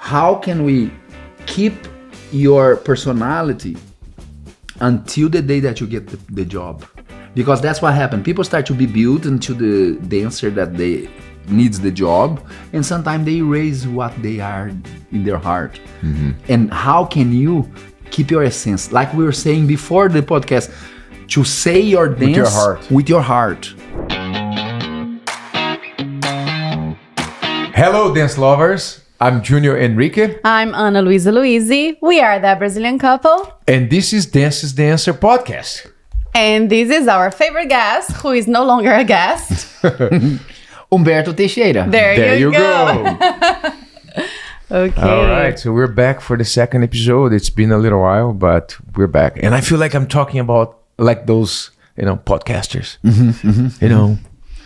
how can we keep your personality until the day that you get the job? Because that's what happened. People start to be built into the dancer that they needs the job, and sometimes they erase what they are in their heart. And how can you keep your essence? Like we were saying before the podcast, to say your dance with your heart. Hello, dance lovers. I'm Junior Enrique. I'm Ana Luisa Luisi. We are the Brazilian couple. And this is Dance's Dancer podcast. And this is our favorite guest, who is no longer a guest. Humberto Teixeira. There you go. Okay. All right, so we're back for the second episode. It's been a little while, but we're back. And I feel like I'm talking about like those, podcasters.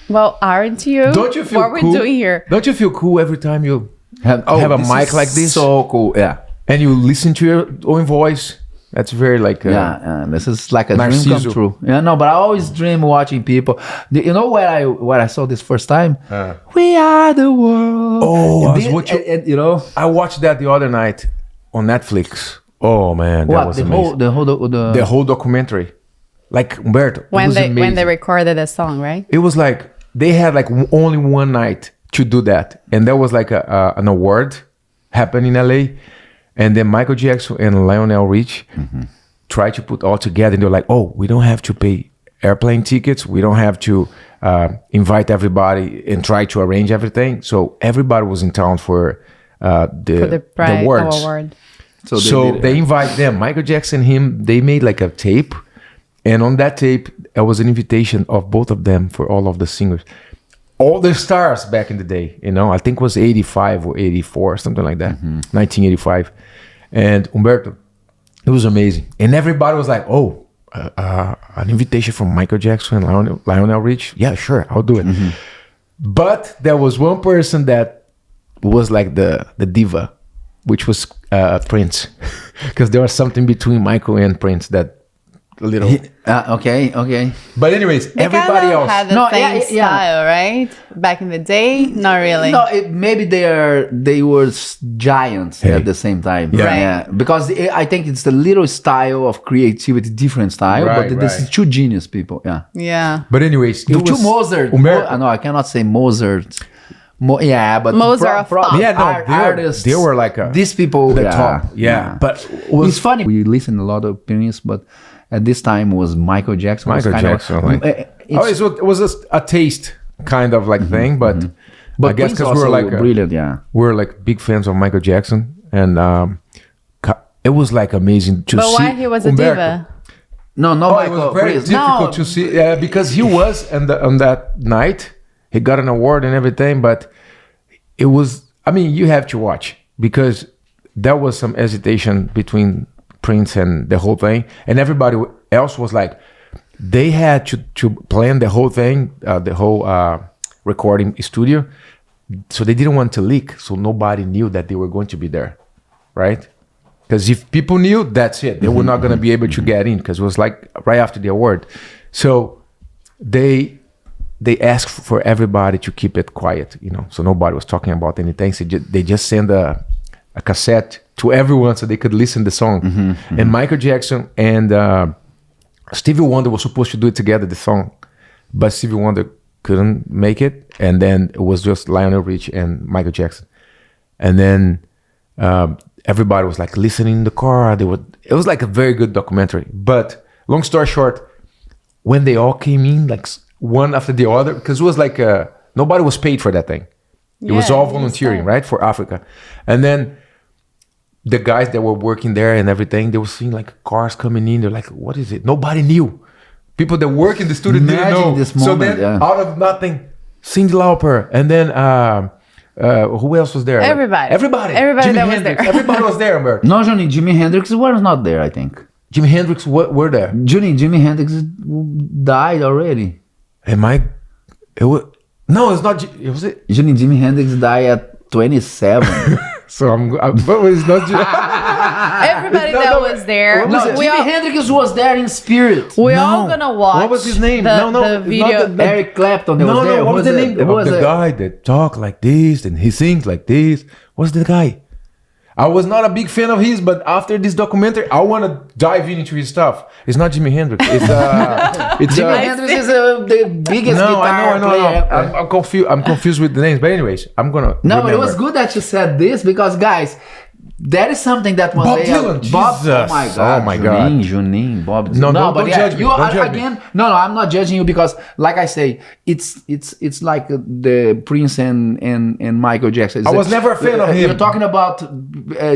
Well, aren't you? Don't you feel what cool? we're doing here? Don't you feel cool every time you have a mic like this? So cool, yeah. And you listen to your own voice? That's very like... this is like a Narciso. dream come true. Yeah, no, but I always dream watching people. You know where I saw this first time? We are the world. Oh, and I watched that the other night on Netflix. Oh man, that was amazing. The whole documentary. Like Humberto. When it was they recorded a song, right? It was like they had like only one night to do that, and there was like an award happening in LA, and then Michael Jackson and Lionel Rich tried to put all together, and they're like, "Oh, we don't have to pay airplane tickets, we don't have to invite everybody and try to arrange everything." So everybody was in town for the awards. Award. So they invite them. Michael Jackson, him. They made like a tape. And on that tape, there was an invitation of both of them for all of the singers. All the stars back in the day, I think it was 85 or 84, something like that, 1985. And Humberto, it was amazing. And everybody was like, oh, an invitation from Michael Jackson and Lionel Rich? Yeah, sure, I'll do it. But there was one person that was like the diva, which was Prince. Because there was something between Michael and Prince that little okay. But anyways, They everybody kind of else had the same style, right? Back in the day, not really. No, maybe they were giants at the same time. Yeah. Right. Because I think it's the little style of creativity, different style. But this is two genius people. Yeah. Yeah. But anyways, Two Mozart. No, I cannot say Mozart. But Mozart of pop. artists. they were like these people. the top. Yeah. But It's funny. We listen a lot of opinions, but at this time was Michael Jackson. It was a taste kind of like thing, but I guess because we were like brilliant, we're like big fans of Michael Jackson, and it was like amazing to see. But why he was a Humberto. diva? No, It was very difficult to see because he was on that night. He got an award and everything, but it was. I mean, you have to watch because there was some hesitation between Prince and the whole thing, and everybody else was like, they had to plan the whole thing, the whole recording studio, so they didn't want to leak, so nobody knew that they were going to be there, right? Because if people knew, that's it. They were not going to be able to get in because it was like right after the award. So they asked for everybody to keep it quiet, so nobody was talking about anything. So they just sent a cassette to everyone so they could listen the song. And Michael Jackson and Stevie Wonder were supposed to do it together, the song, but Stevie Wonder couldn't make it, and then it was just Lionel Rich and Michael Jackson. And then everybody was like listening in the car. It was like a very good documentary. But long story short, when they all came in, like one after the other, because it was like nobody was paid for that thing. It was all volunteering, right, for Africa. And then the guys that were working there and everything, they were seeing like cars coming in. They're like, what is it? Nobody knew. People that work in the studio didn't know. This moment, so then out of nothing, Cyndi Lauper, and then who else was there? Everybody Jimi that was Hendrix. there. Everybody was there, Humberto. No, Johnny, Jimi Hendrix was not there, I think. Jimi Hendrix were there. Jimi Hendrix died already. It was... No, it's not... Was it? Jimi Hendrix died at 27. So but it's not... Everybody that was there. Jimi Hendrix was there in spirit. We're all gonna watch. What was his name? The video. Eric Clapton was there. What was the name? The guy that talk like this and he sings like this. What's the guy? I was not a big fan of his, but after this documentary, I want to dive into his stuff. It's not Jimi Hendrix. It's Jimi Hendrix is the biggest guitar player. I'm confused. I'm confused with the names. But anyways, I'm gonna. No, remember. but it was good that you said this because, guys, that is something that one Bob day. Dylan, Bob, Jesus. oh my God, Oh my God. Juninho, Bob Dylan. No, don't judge me. You Don't are, judge me. again. No, I'm not judging you because, like I say, it's like the Prince and Michael Jackson. I was never a fan of him. You're talking about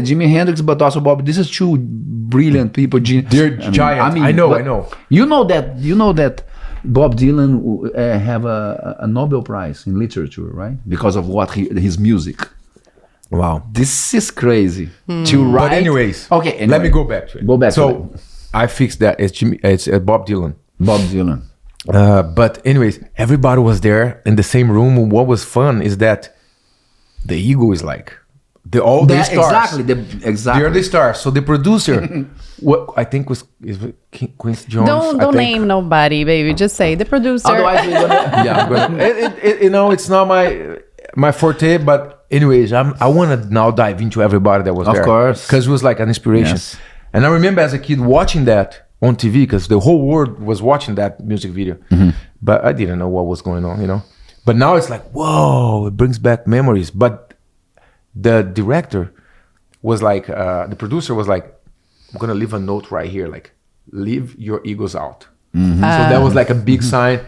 Jimi Hendrix, but also Bob. This is two brilliant people. They're giant. I know. You know that Bob Dylan have a Nobel Prize in literature, right? Because of his music. Wow. This is crazy to write. But anyways, okay. Anyway, let me go back to it. Go back. So I fixed that. It's Bob Dylan. Bob Dylan. But anyways, everybody was there in the same room. What was fun is that the ego is like the stars. Exactly. They're the stars. So the producer, what I think is Quincy Jones. Don't name nobody, baby. Just say the producer. Otherwise, we're gonna. Yeah, I'm gonna, it's not my forte, but anyways, I want to now dive into everybody that was there. Of course. Because it was like an inspiration. Yes. And I remember as a kid watching that on TV because the whole world was watching that music video. But I didn't know what was going on, But now it's like, whoa, it brings back memories. But the director was like, the producer was like, I'm going to leave a note right here, like, leave your egos out. So that was like a big sign.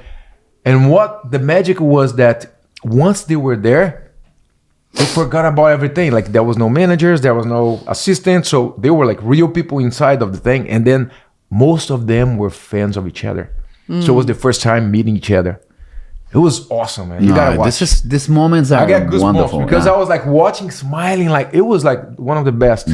And what the magic was that once they were there, they forgot about everything. Like there was no managers, there was no assistants. So they were like real people inside of the thing. And then most of them were fans of each other. So it was the first time meeting each other. It was awesome, man. You gotta watch. These moments are I got goosebumps wonderful. because I was like watching, smiling. Like it was like one of the best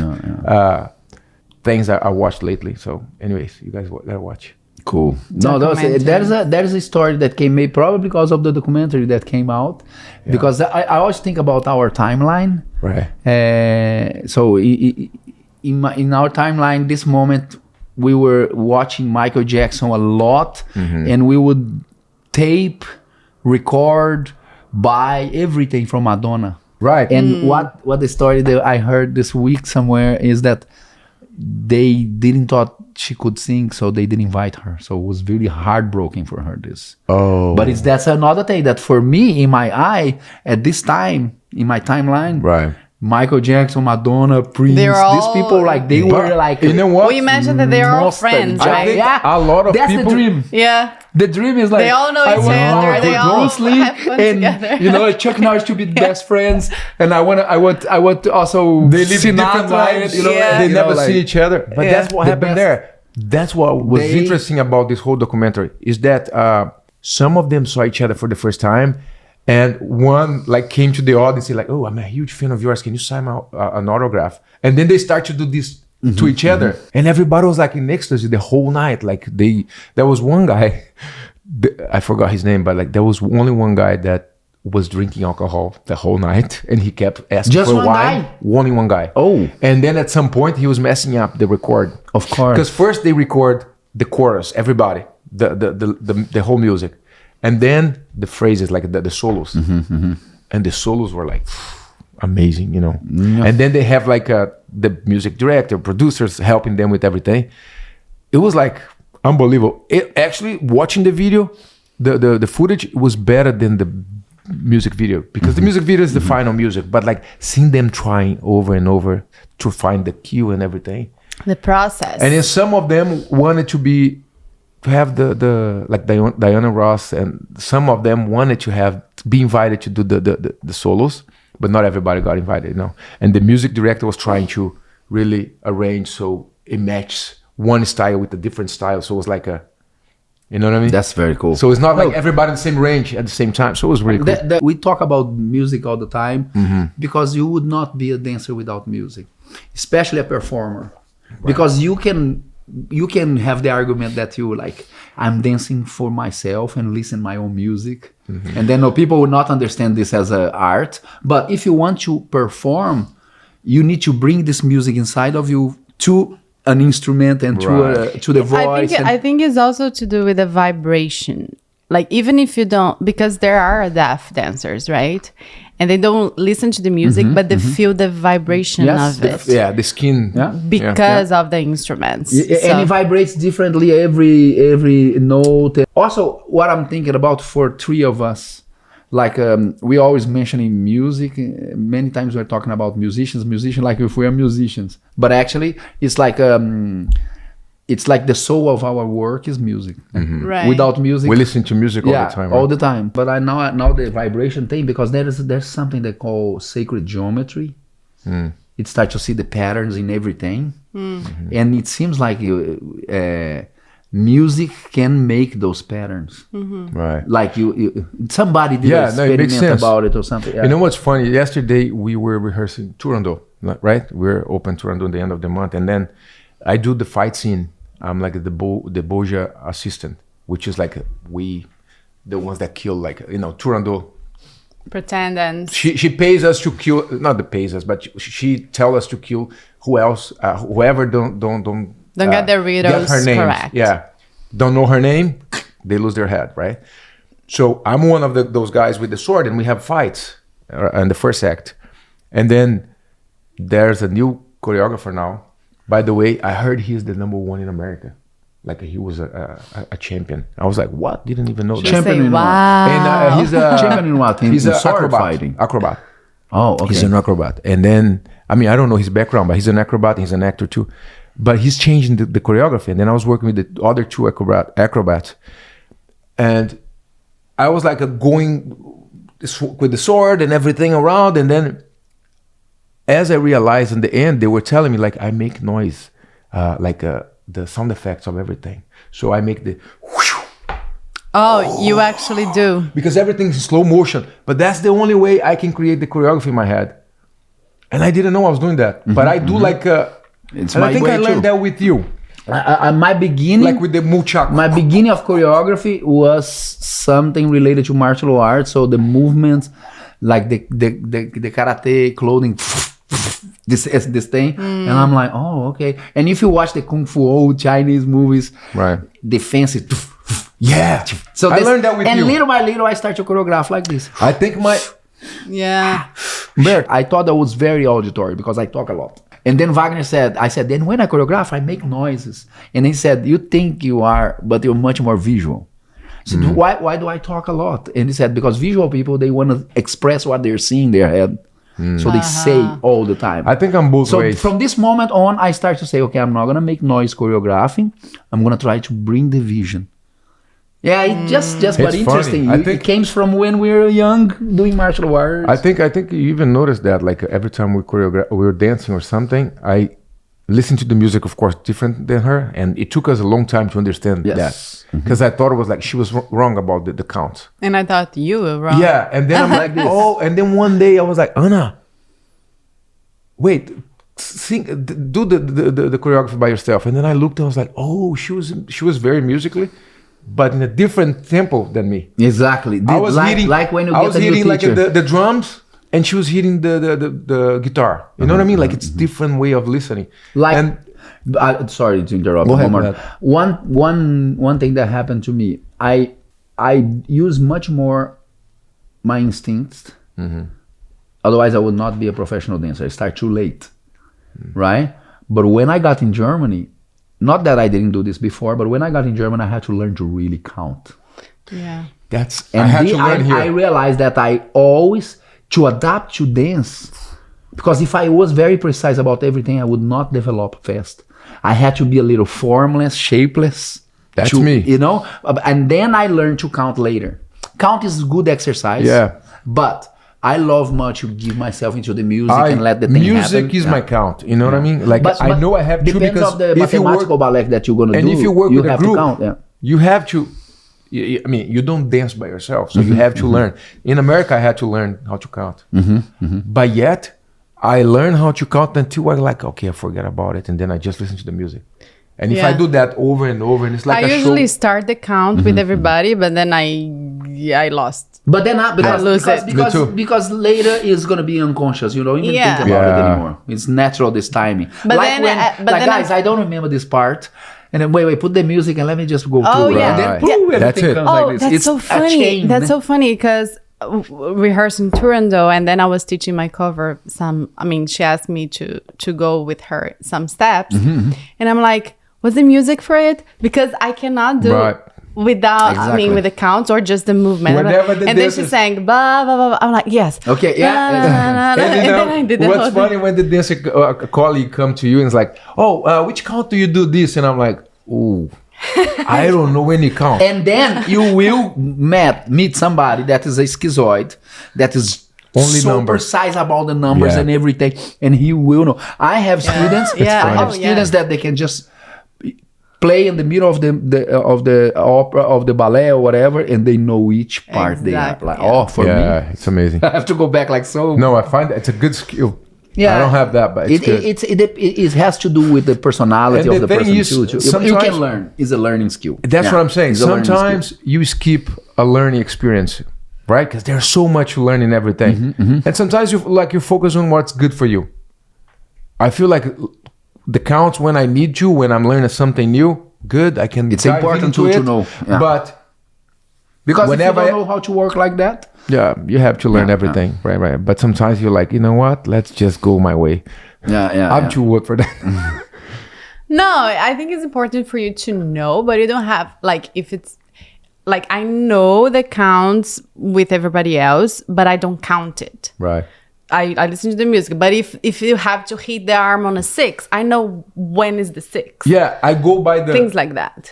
things I watched lately. So anyways, you guys gotta watch. Cool. No, there is a story that came made probably because of the documentary that came out. Yeah. Because I always think about our timeline. Right. So in our timeline, this moment we were watching Michael Jackson a lot, and we would tape, record, buy everything from Madonna. Right. And what the story that I heard this week somewhere is that they didn't thought she could sing, so they didn't invite her. So it was really heartbroken for her. But that's another thing that for me in my eye at this time in my timeline, right? Michael Jackson, Madonna, Prince, these people like they were like. You know what? We imagine that they're all friends, right? A lot of that's people. the dream. Yeah. The dream is like they all know each other. They all have fun together. Chuck Norris to be best friends, and I want to also they live different lives. They never see each other. But that's what happened there. That's what was interesting about this whole documentary is that some of them saw each other for the first time, and one like came to the audience and like, "Oh, I'm a huge fan of yours. Can you sign an autograph?" And then they start to do this to each other, and everybody was like in ecstasy the whole night. Like there was one guy, I forgot his name, but like there was only one guy that was drinking alcohol the whole night, and he kept asking for wine. Only one guy. Oh, and then at some point he was messing up the record. Of course, because first they record the chorus, everybody, the whole music, and then the phrases like the solos, and the solos were like amazing, And then they have like the music director, producers helping them with everything. It was like unbelievable. Actually, watching the video, the footage was better than the music video because the music video is the final music, but like seeing them trying over and over to find the cue and everything, the process. And then some of them wanted to have the like Diana Ross, and some of them wanted to be invited to do the solos, but not everybody got invited, And the music director was trying to really arrange so it matches one style with a different style, so it was like you know what I mean? That's very cool. So it's not like everybody in the same range at the same time. So it was really cool. We talk about music all the time because you would not be a dancer without music, especially a performer. Right. Because you can have the argument that you like, I'm dancing for myself and listen my own music. And then people will not understand this as an art. But if you want to perform, you need to bring this music inside of you to an instrument and to the voice. I think it's also to do with the vibration. like even if you don't, because there are deaf dancers, right? And they don't listen to the music, but they feel the vibration Yes, of it. The skin. Yeah. Because of the instruments. And it vibrates differently every note. Also, what I'm thinking about for three of us, like we always mentioning music. Many times we're talking about musicians, like if we are musicians. But actually, it's like the soul of our work is music. Right. Without music, We listen to music all the time. Right? all the time. But I now the vibration thing, because there's something they call sacred geometry. It starts to see the patterns in everything, and it seems like music can make those patterns. Right. Like somebody did an it makes experiment sense. about it or something. Yeah. You know what's funny? Yesterday we were rehearsing Turandot, right? We're open Turandot at the end of the month, and then I do the fight scene. I'm like the Boja assistant, which is like the ones that kill, like Turandot. Pretend and She pays us to kill, not the pays us, but she tell us to kill whoever don't get their riddles get her name. correct. Yeah, don't know her name, they lose their head, right? So I'm one of those guys with the sword, and we have fights in the first act, and then there's a new choreographer now. By the way, I heard he's the #1 in America. Like he was a champion. I was like, what? Didn't even know that. Champion in what? wow. And he's a Champion in what? He's in an sword acrobat. fighting. Acrobat. Oh, okay. He's an acrobat. And then, I mean, I don't know his background, but he's an acrobat. He's an actor too. But he's changing the choreography. And then I was working with the other two acrobats. And I was like going with the sword and everything around. And then as I realized in the end, they were telling me like, I make noise, the sound effects of everything. So I make the whoosh, Oh, you actually do. because everything's in slow motion. But that's the only way I can create the choreography in my head. And I didn't know I was doing that. But I do like It's and my I think way I learned too. that with you. My beginning, Like with the muchak. my beginning of choreography was something related to martial arts. So the movements, like the karate clothing, this thing, and I'm like, oh, okay. And if you watch the kung fu old Chinese movies, Right. the fancy, Yeah. so I learned that with and you. little by little, I start to choreograph like this. I think Yeah. Bert, I thought that was very auditory because I talk a lot. And then Wagner said, then when I choreograph, I make noises. And he said, you think you are, but you're much more visual. So why do I talk a lot? And he said, because visual people, they want to express what they're seeing in their head. So they say all the time. I think I'm both So ways. from this moment on, I start to say, okay, I'm not going to make noise choreographing. I'm going to try to bring the vision. Yeah, it just but It's interesting. funny. I It think- came from when we were young doing martial arts. I think you even noticed that, like every time we were dancing or something, I listened to the music, of course, different than her, and it took us a long time to understand Yes. that, because I thought it was like she was wrong about the count. And I thought you were wrong. Yeah, and then I'm like, this. oh, and then one day I was like, Anna, wait, sing, do the choreography by yourself. And then I looked and I was like, oh, she was very musically, but in a different tempo than me. Exactly. I was hitting like when you I get was a new hitting like teacher. the drums, and she was hitting the guitar. You know what I mean? Like it's different way of listening. Like, and sorry to interrupt. Go ahead, Omar. go ahead. One thing that happened to me, I use much more my instincts. Otherwise, I would not be a professional dancer. I start too late, right? But when I got in Germany, not that I didn't do this before, but when I got in Germany, I had to learn to really count. Yeah. that's And I had to learn here. I realized that I always, to adapt to dance, because if I was very precise about everything, I would not develop fast. I had to be a little formless, shapeless. That's me. You know? And then I learned to count later. Count is good exercise. Yeah. But I love much to give myself into the music and let the thing music happen. is Yeah. my count. You know what I mean? Like I know I have to, depends because of the if you mathematical work ballet that you're gonna and do, if you work with a have group, to count. Yeah. you have to. I mean, you don't dance by yourself, so you have to learn. In America, I had to learn how to count. But yet, I learned how to count until I like, okay, I forget about it, and then I just listen to the music. And if I Yeah. do that over and over, and it's like I a usually show. start the count with everybody, but then I lost. But then lose it. Me too. because later it's gonna be unconscious. You don't even Yeah. think about it Yeah. anymore. It's natural this timing. But like then, when, but like then guys, I don't remember this part. And then wait, put the music and let me just go Oh, through. yeah. And then Right. boom, That's everything it. comes Oh, like this. that's It's so a funny. chain. That's so funny because rehearsing Turandot, and then I was teaching my cover she asked me to go with her some steps, Mm-hmm, and I'm like, what's the music for it? Because I cannot do Right. without Exactly. with the counts or just the movement. Whenever the and then she dancers- sang blah blah blah. I'm like, yes. Okay, yeah. Blah, blah, blah, blah, And and you then I did the know, whole what's thing. funny when the dancer colleague come to you and is like, "Oh, which count do you do this?" And I'm like, "Ooh, I don't know any count." And then you will meet somebody that is a schizoid, that is Only so numbers. precise about the numbers Yeah. and everything, and he will know. I have students. Yeah. I have Oh, yeah. students that they can just play in the middle of the opera, of the ballet or whatever, and they know each part. They are Exactly, like, yeah. oh, for me, Yeah, it's amazing. I have to go back like so. No, I find that it's a good skill. Yeah. I don't have that, but it's good. It has to do with the personality And of the the thing person is, too. You sometimes- can learn. It's a learning skill. That's Yeah, what I'm saying. it's a learning skill. Sometimes you skip a learning experience, right? Because there's so much you learn in everything, Mm-hmm, and sometimes you focus on what's good for you. I feel like the counts when I need to, when I'm learning something new. Good, I can. It's dive important into to it, know, yeah. But Because whenever if you I- don't know how to work like that, yeah, you have to learn Yeah, everything, right? But sometimes you're like, you know what? Let's just go my way. I'm too old for that. No, I think it's important for you to know, but you don't have if it's like I know the counts with everybody else, but I don't count it. Right. I listen to the music, but if you have to hit the arm on a 6, I know when is the 6. Yeah, I go by the Things like that.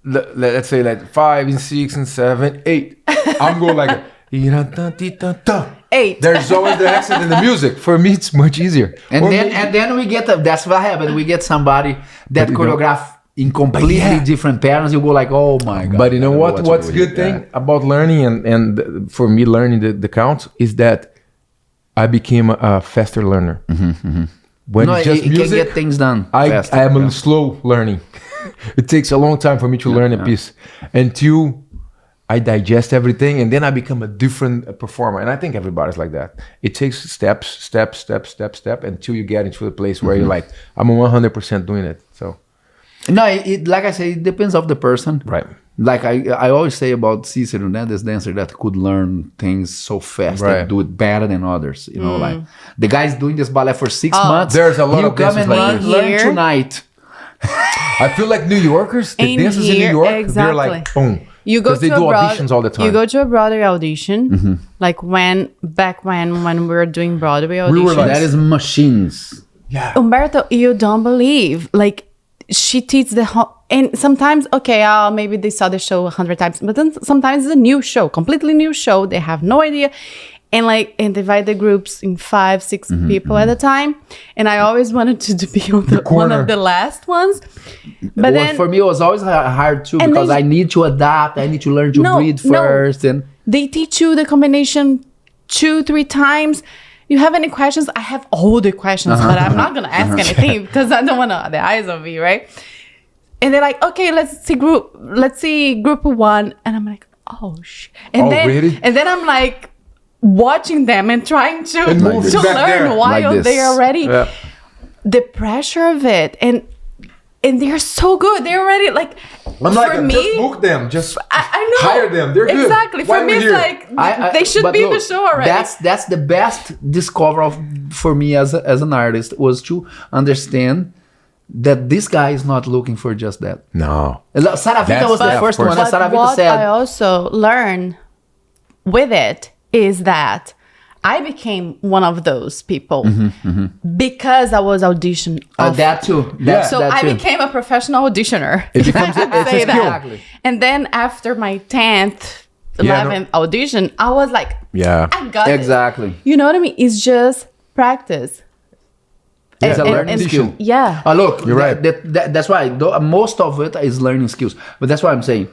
let's say like 5 and 6 and 7, 8. I'm going like 8. there's always the accent in the music. For me, it's much easier. and Or then maybe- and then we get that's what happened. We get somebody that you choreograph in completely yeah. different patterns. You go like, oh my god! But you know I don't what? to What's do good here. thing about learning and for me learning the counts is that I became a faster learner. When No, it's just you can music, get things done. I faster. am a slow learning. It takes a long time for me to learn a piece until I digest everything, and then I become a different performer. And I think everybody's like that. It takes step until you get into a place where you're like, I'm 100% doing it. So No, like I say, it depends of the person. right. Like I always say about Cicero, this dancer that could learn things so fast Right. and do it better than others. You know, like the guy's doing this ballet for 6 Oh. months. There's a lot you of come dancers and like learn, this. learn Here. tonight. I feel like New Yorkers, the In dancers in here, New York, they're exactly. like boom. You go 'Cause they to do a auditions all the time. You go to a Broadway audition, like when we were doing Broadway auditions. We were like- That is machines. Yeah. Umberto, you don't believe. Like she teaches the whole, and sometimes maybe they saw the show 100 times, but then sometimes it's a new show, completely new show. They have no idea, and divide the groups in 5, 6 people at a time. And I always wanted to be on one corner. of the last ones, but Well, then for me, it was always hard too And because they- I need to adapt. I need to learn to breathe first. And they teach you the combination 2, 3 times. You have any questions? I have all the questions, but I'm not gonna ask anything because I don't want the eyes on me, right? And they're like, okay, let's see group 1, and I'm like, oh shit. And Already? then I'm like watching them and trying to And moving to back learn there. while Like this. they're already Yeah. the pressure of it, and they're so good. They're already like I'm like, for just me. book them. Just I know. hire them. They're good. Exactly. Why For are me, we it's here? like they should but be in look, the show already. That's the best discovery for me as an artist was to understand that this guy is not looking for just that. No. Saravita That's was the the first first one. one. As But Saravita what I said, also learned with it is that I became one of those people because I was auditioned. that too. Yeah. So that I too. became a professional auditioner. It becomes it's a Say skill. that. And then after my 10th, Yeah, 11th audition, I was like, Yeah. I got it. Exactly. You know what I mean? It's just practice. It's a And- learning and- skill. Yeah. Look, You're right. That's why most of it is learning skills. But that's why I'm saying,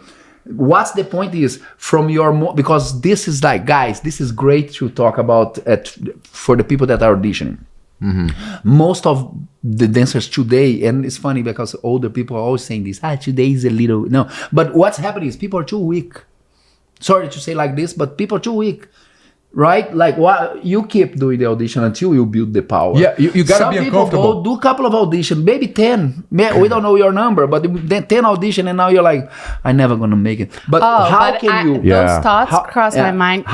what's the point is from your because this is like, guys, this is great to talk about for the people that are auditioning. Most of the dancers today, and it's funny because older people are always saying this. Today is a little no, but what's happening is people are too weak. Sorry to say like this, but people are too weak. right? Like what you keep doing the audition until you build the power. Yeah, you gotta Some be people uncomfortable. go do a couple of auditions, maybe 10. We don't know your number, but then 10 audition, and now you're like, I'm never gonna make it. But how can you? Yeah. Those thoughts How- cross yeah. my mind.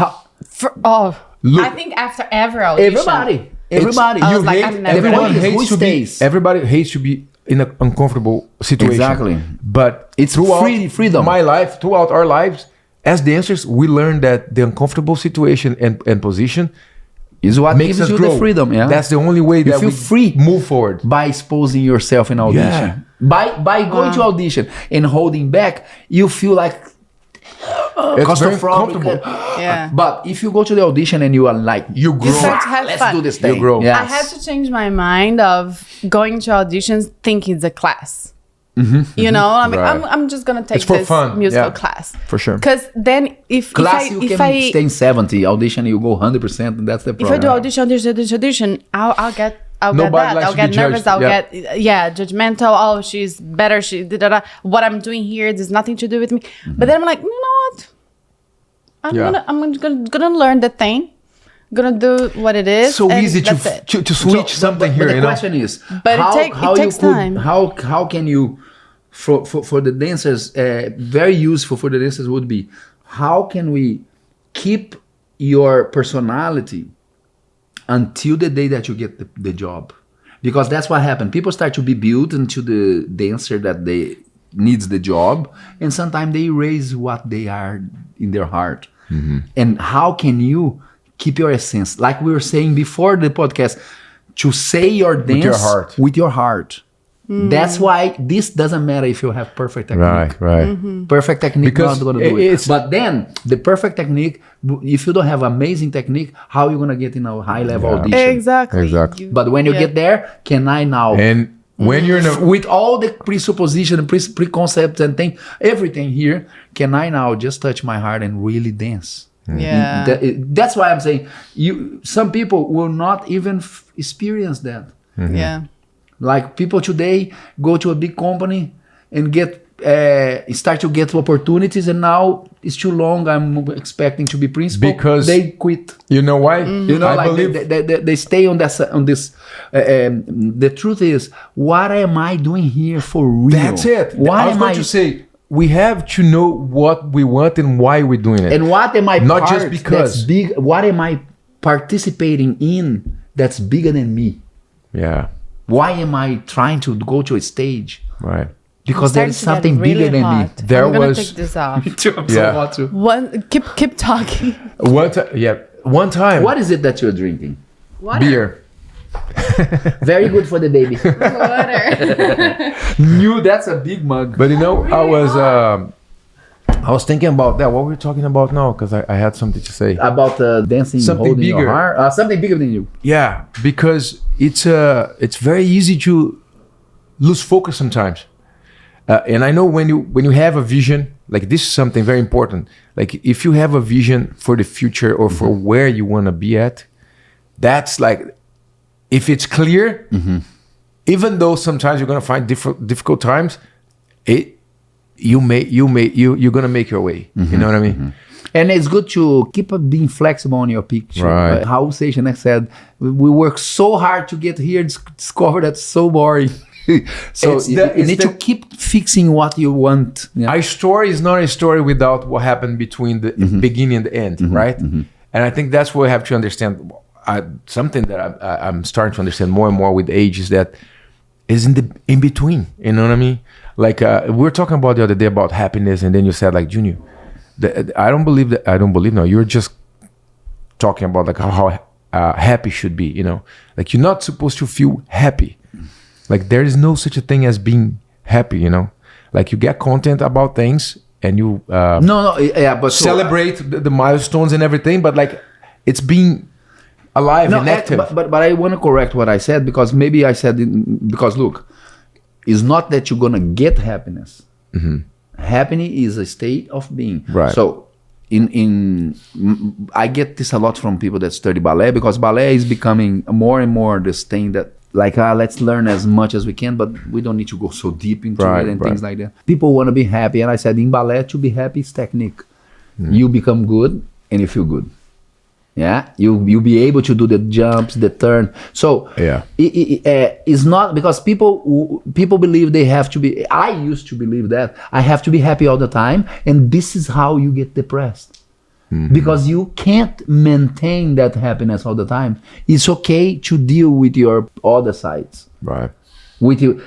Look. I think after every audition. Everybody. I was You like, hate, I'm never everyone gonna- hates Who to be. stays? Everybody hates to be in an uncomfortable situation. Exactly. But It's throughout freedom. my life, throughout our lives, as dancers, we learn that the uncomfortable situation and position Is what makes gives us you grow. the freedom. Yeah, That's the only way that feel we free. move forward. by exposing yourself in audition. Yeah. By going to audition and holding back, you feel like It's very comfortable. Yeah. But if you go to the audition and you are like, You grow. start to have let's fun. do this You thing. grow. Yes. I had to change my mind of going to auditions thinking it's a class. You know, I mean, Right. I'm just gonna take It's for this fun, musical yeah. class For sure. Because then if Class, I you if can I stay in 70. Audition, you go 100%, and that's the if problem. I do audition, I'll get Nobody that. likes I'll to get be nervous. judged, I'll yeah. get judgmental. Oh, she's better. She did what I'm doing here. There's nothing to do with me. But then I'm like, you know what? Yeah. I'm gonna learn the thing. Gonna do what it is. So and easy that's it. to switch something but here. the You know? question is, But how, it how takes you could, time. How can you, for the dancers, very useful for the dancers would be, how can we keep your personality until the day that you get the job? Because that's what happened. People start to be built into the dancer that they needs the job, and sometimes they erase what they are in their heart. And how can you keep your essence? Like we were saying before the podcast, to say your dance your heart. with your heart. That's why this doesn't matter if you have perfect technique. Right. Perfect technique Because not gonna do it. it's- But then the perfect technique, if you don't have amazing technique, how you gonna get in a high level Yeah. audition? Exactly. Exactly. But when you Yeah. get there, can I now? And when you're in a with all the presupposition and preconcepts and thing, everything here, can I now just touch my heart and really dance? Yeah. That's why I'm saying some people will not even experience that. Yeah. Like people today go to a big company and get start to get opportunities, and now it's too long. I'm expecting to be principal Because- they quit. You know why? You know, I like believe they stay on this. The truth is, what am I doing here for real? that's it. Why I was am going to say we have to know what we want and why we're doing it. And what am I Not part just because. that's big? What am I participating in that's bigger than me? Yeah. Why am I trying to go to a stage? Right. Because there is Starting to something get really bigger than hot. There I'm gonna was- take this off. me. I'm Yeah. hot too. Keep talking. One time. What is it that you're drinking? Beer. Very good for the baby. Water. New, that's a big mug. But you know, I was thinking about that. What were we talking about now? Because I had something to say. About dancing, Something holding your bigger. heart. Something bigger than you. Yeah, because it's very easy to lose focus sometimes. And I know when you have a vision, like this is something very important. Like if you have a vision for the future or for where you want to be at, that's like, if it's clear, even though sometimes you're gonna find difficult times, you're gonna make your way. You know what I mean? And it's good to keep being flexible on your picture. Right. How Seixas said, we work so hard to get here, discover that's so boring. So It's you the- it's need the- to keep fixing what you want. Yeah. A story is not a story without what happened between the beginning and the end, right? And I think that's what we have to understand. Something that I'm starting to understand more and more with age is that is in between. You know what I mean? Like we were talking about the other day about happiness, and then you said like, Junior, I don't believe that. I don't believe now. You're just talking about like how happy should be. You know, like you're not supposed to feel happy. Like there is no such a thing as being happy. You know, like you get content about things and you but celebrate the milestones and everything, but like it's being alive and active. But I want to correct what I said, because maybe I said because look, it's not that you're gonna get happiness. Happiness is a state of being. Right. So I get this a lot from people that study ballet, because ballet is becoming more and more this thing that like let's learn as much as we can, but we don't need to go so deep into it and things like that. People want to be happy, and I said in ballet, to be happy is technique. You become good and you feel good. Yeah, you'll be able to do the jumps, the turn. So Yeah. it's not because people believe they have to be. I used to believe that I have to be happy all the time, and this is how you get depressed. Because you can't maintain that happiness all the time. It's okay to deal with your other sides. Right. With you,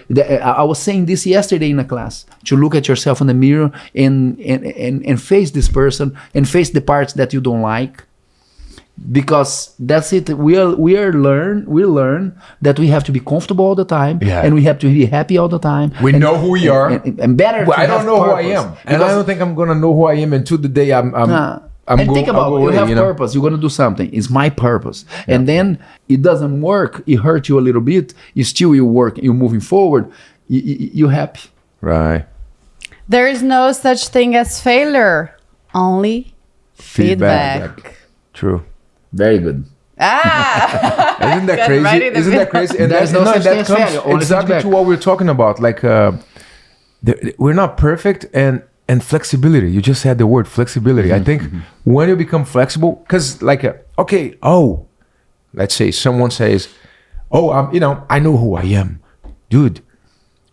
I was saying this yesterday in a class, to look at yourself in the mirror and face this person and face the parts that you don't like, because that's it. We learn that we have to be comfortable all the time, Yeah. and we have to be happy all the time. We know who we are. and better. Well, to I don't have know who I purpose. am, and I don't think I'm gonna know who I am until the day I'm Think about it. You have purpose. You're gonna do something. It's my purpose, and then it doesn't work. It hurts you a little bit. You work. You're moving forward. You're happy. Right. There is no such thing as failure, only feedback. True. Very good. Isn't that Got crazy? right in the Isn't that crazy? And There's that, no such that thing as comes failure, only exactly feedback. to what we're talking about. Like, we're not perfect, and flexibility. You just said the word flexibility. I think when you become flexible, because let's say someone says, I know who I am, dude.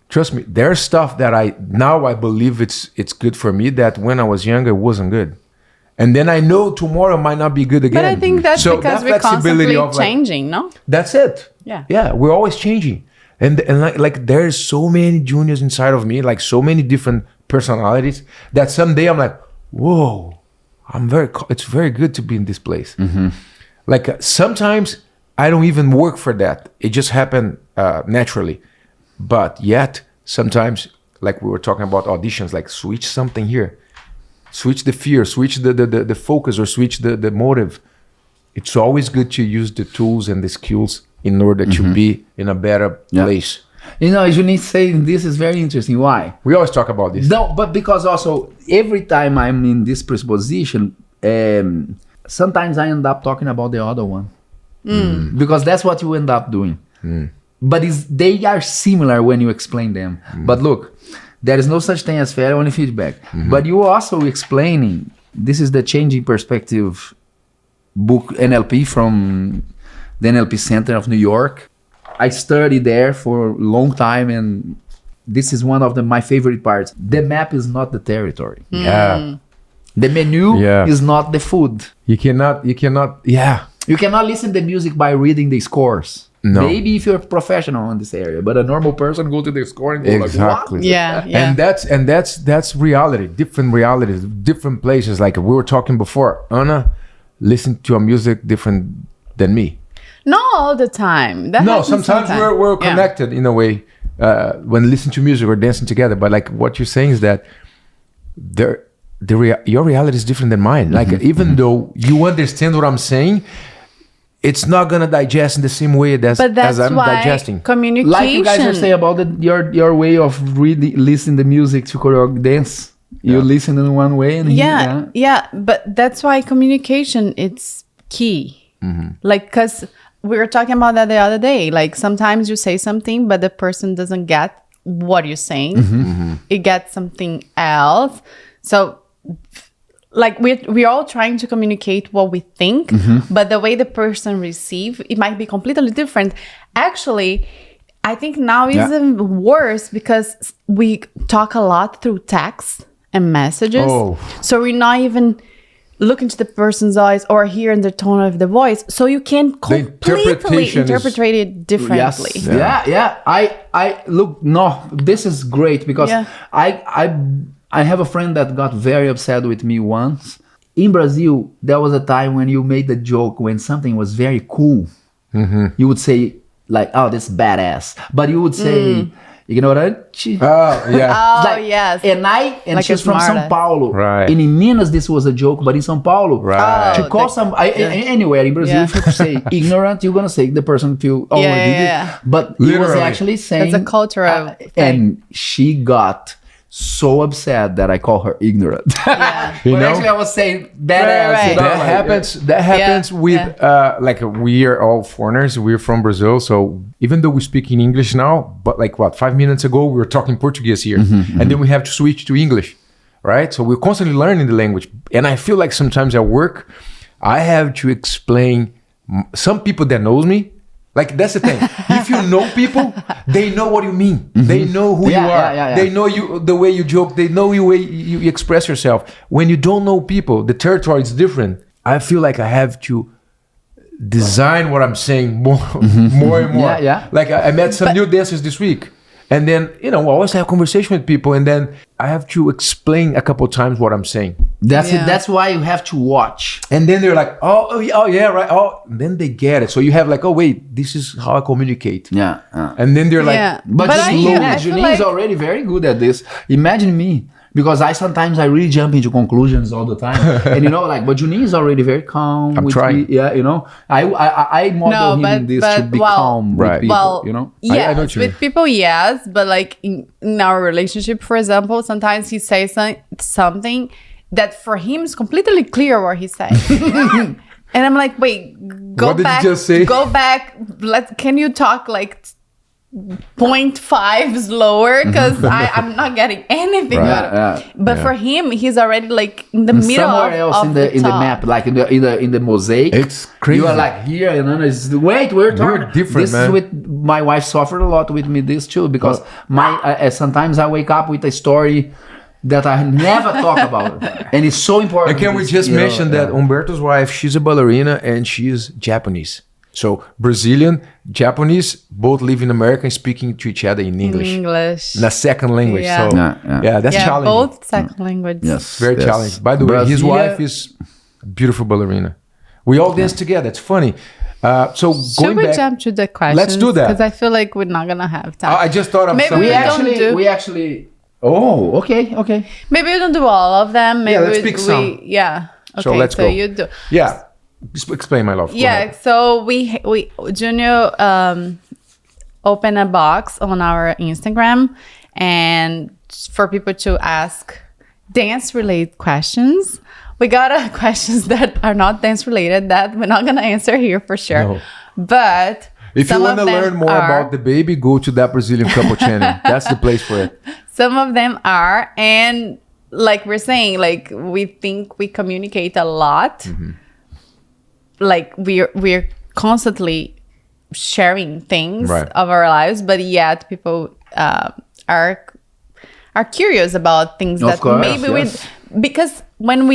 Trust me, there's stuff that I believe it's good for me that when I was younger it wasn't good, and then I know tomorrow might not be good again. But I think that's So because that we're flexibility constantly of, changing, no? That's it. Yeah. We're always changing, and like there's so many juniors inside of me, like so many different personalities that someday I'm like, whoa, it's very good to be in this place. Like sometimes I don't even work for that. It just happened naturally. But yet sometimes, like we were talking about auditions, like switch something here, switch the fear, switch the focus, or switch the motive. It's always good to use the tools and the skills in order to be in a better place. Juninho saying this is very interesting. Why? We always talk about this. No, but because also every time I'm in this presupposition, sometimes I end up talking about the other one. Because that's what you end up doing. But they are similar when you explain them. But look, there is no such thing as failure, only feedback. But you also explaining, this is the Changing Perspective book, NLP, from the NLP Center of New York. I studied there for a long time, and this is one of my favorite parts. The map is not the territory. Yeah. The menu is not the food. You cannot, You cannot listen to the music by reading the scores. No. Maybe if you're a professional in this area, but a normal person go to the score and go Exactly. like, what? Yeah. And that's reality, different realities, different places. Like we were talking before, Anna listened to a music different than me. Not all the time. That No, happens sometimes we're connected in a way when listening to music or dancing together. But like what you're saying is that your reality is different than mine. Like even though you understand what I'm saying, it's not gonna digest in the same way as I'm digesting. Communication. Like you guys are saying about your way of listening the music to choreograph dance. You listen in one way and but that's why communication it's key. Like, because we were talking about that the other day. Like sometimes you say something, but the person doesn't get what you're saying. It gets something else. So like we're all trying to communicate what we think, but the way the person receives it might be completely different. Actually, I think now it's even worse because we talk a lot through text and messages. So we're not even looking to the person's eyes or hearing the tone of the voice. So you can completely interpret it differently. Yes. I look, no, this is great because I have a friend that got very upset with me once. In Brazil, there was a time when you made the joke when something was very cool. You would say like, oh, this is badass. But you would say, ignorante. Oh, yeah. Oh, yes. And Like she's from São Paulo. Right. And in Minas, this was a joke, but in São Paulo, to call anywhere in Brazil, if you say ignorant, you're gonna say the person feel But he was actually saying it's a cultural thing. And she got so upset that I call her ignorant. Actually, I was saying badass. Right. That happens with like we are all foreigners. We're from Brazil, so even though we speak in English now, but like 5 minutes ago we were talking Portuguese here, and then we have to switch to English, right? So we're constantly learning the language, and I feel like sometimes at work I have to explain some people that knows me. Like that's the thing. If you know people, they know what you mean. They know who you are. They know you, the way you joke. They know the way you express yourself. When you don't know people, the territory is different. I feel like I have to design what I'm saying more and more. Like I met some new dancers this week. And then, I always have conversation with people, and then I have to explain a couple times what I'm saying. That's it. That's why you have to watch. And then they're like, oh yeah, right. Oh, and then they get it. So you have like, oh wait, this is how I communicate. Yeah. And then they're like, but Juninho is already very good at this. Imagine me. Because I really jump into conclusions all the time, and but Juninho is already very calm. I'm trying. Me. Yeah, I model him in this to be calm with people. Yes, I know with people, yes, but like in our relationship, for example, sometimes he says something that for him is completely clear what he's saying, and I'm like, wait, go what back. Did you just say? Go back. Can you talk like 0.5 slower, because I'm not getting anything out of it. But for him, he's already like in the middle somewhere else in the map, like in the mosaic. It's crazy. You are like here, and then it's wait, we're different. This man. is with my wife suffered a lot with me this too, because sometimes I wake up with a story that I never talk about, and it's so important. And can we just mention that Humberto's wife, she's a ballerina and she's Japanese. So Brazilian, Japanese, both live in America and speaking to each other in English. In a second language. Yeah. So that's challenging. Both second language. Yes. Very challenging. By the way, his wife is a beautiful ballerina. We all dance together. It's funny. So should we jump to the questions? Let's do that. Because I feel like we're not gonna have time. I just thought of Maybe something. We actually. Oh, okay. Maybe we don't do all of them. Maybe let's pick some. Yeah. Okay. So let's go. You do. Yeah. Explain, my love. Yeah, so we Junior opened a box on our Instagram, and for people to ask dance related questions. We got questions that are not dance related that we're not gonna answer here for sure. No. But if you want to learn more about the baby, go to That Brazilian Couple channel. That's the place for it. Some of them are, and like we're saying, like we think we communicate a lot. Mm-hmm. Like we're constantly sharing things of our lives, but yet people are curious about things because when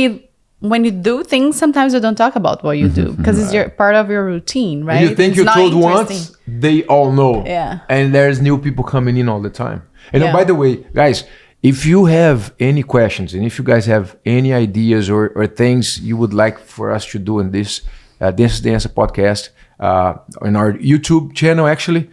you do things, sometimes you don't talk about what you do because it's part of your routine, right? You think you told once, they all know. Yeah. And there's new people coming in all the time. And by the way, guys, if you have any questions and if you guys have any ideas or things you would like for us to do in this Dance podcast on our YouTube channel, actually,